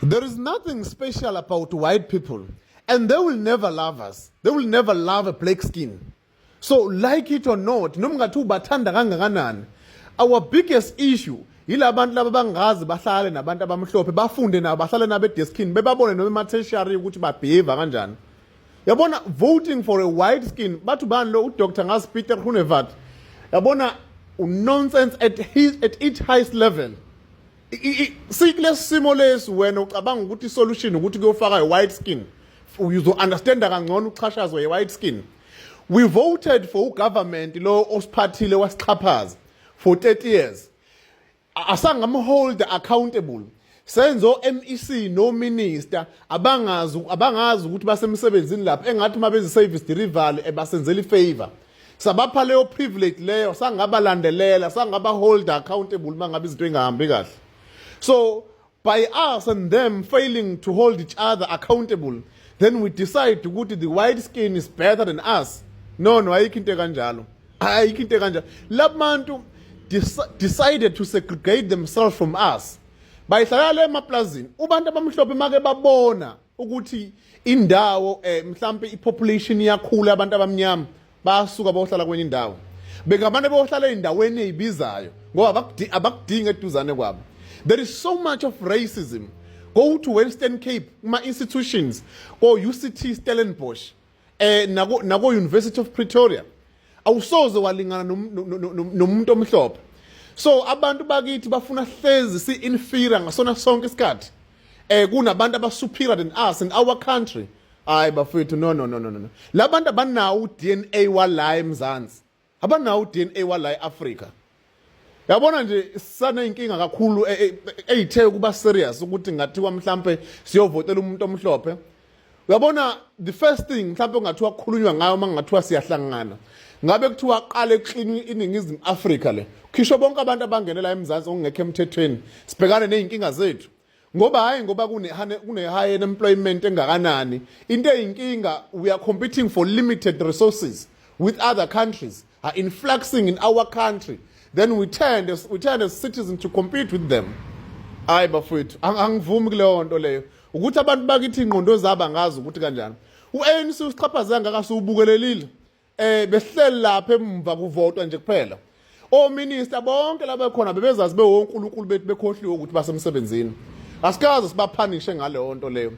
There is nothing special about white people, and they will never love us. They will never love a black skin. So, like it or not, our biggest issue yilabantu laba bangazi bahlale nabantu abamhlophe bafunde nabo bahlale nabe deskin bebabone noma tertiary ukuthi babehave kanjani. Yabona, voting for a white skin bathu bani lo uDr Ngazi Peter Groenewald yabona nonsense at its highest level. Sikule simo lesi wena ucabanga ukuthi solution ukuthi kuyofaka white skin uzo understand kangcono uchashazwe white skin. We voted for government lo osiphathile wasixhaphaza for 30 years. Asangamhold accountable. Senzo MEC no minister abangazi ukuthi basemsebenzini lapha engathi mabezi service delivery ebasenzela ifavor. Sabapha leyo privilege leyo sangabalandelela sangaba hold accountable mangabe izinto engahambi kahle. So by us and them failing to hold each other accountable, then we decide to go to the white skin is better than us. No, ayikho into kanjalo. Ayikho into kanjalo. Labantu decided to segregate themselves from us. Bayihlala emaplazini ubantu abamhlophe make babona ukuthi indawo mhlambe ipopulation yakhula abantu abamnyama basuka bayohlala kwenye indawo. Bengabantu bayohlala endaweni ezibizayo ngoba abakudinga eduzane kwabo. There is so much of racism. Go to Western Cape, my institutions, go UCT Stellenbosch, nago University of Pretoria. Awusoze walingana nomuntu omhlophe. So abantu bakithi bafuna hlezi si inferior ngasona sonke isikhathi. Kunabantu abasuperior than us in our country. Hayi bafethu no. Labantu abanawo DNA wala eMzansi. Abanawo DNA wala eAfrica. Yabona nje sana inkinga kakhulu eyithe kuba serious ukuthi ngathiwa mhlambe siyovotela umuntu omhlophe. Uyabona the first thing mhlambe ngathiwa kukhulunywa ngayo mangathiwa siyahlangana. Ngabe kuthiwa qale ekuxini iningizimu Africa le. Khisho bonke abantu abangenela eMzansi ongekho emthethweni sibhekane nezinkinga zethu. Ngoba hayi ngoba kune high unemployment engakanani. Into eyinkinga we are competing for limited resources with other countries are influxing in our country. Then we turn as citizens to compete with them. Hayi bafethu angivumi kuleyo nto leyo. Ukuthi abantu bakithi ingqondo zaba ngazi ukuthi kanjani. uANC usichaphaza ngakasubukelelile. Behleli lapha emva kuvotwa nje kuphela. Ominister bonke laba khona bebezazi bewonkulunkulu bethu bekhohliwe ukuthi basemsebenzini. Asikaze sibaphanishe ngale nto leyo.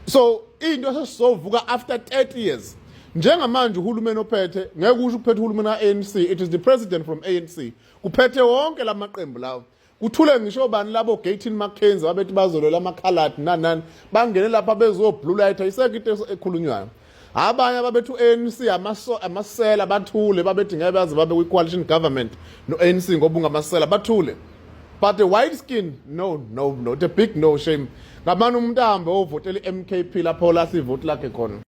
So into esesizovuka after 30 years. Njengamanje uhulumeni ophethe ngeke usho uphethe uhulumeni kaANC, it is the president from ANC. Kuphethe wonke lamaqembu lawo. Kuthule ngisho bani labo Gayton McKenzie abethi bazolela amakhaladi nani bangene lapha bezo blue light ayiseke into ekhulunywayo. Abanye ababethu ANC amasela bathule babethi ngeke baze babe kwi coalition government no ANC ngoba ungamasela bathule. But the white skin no the big no shame. Ngamani umuntu ahambe ovotela iMKP lapho la sivote lakhe khona.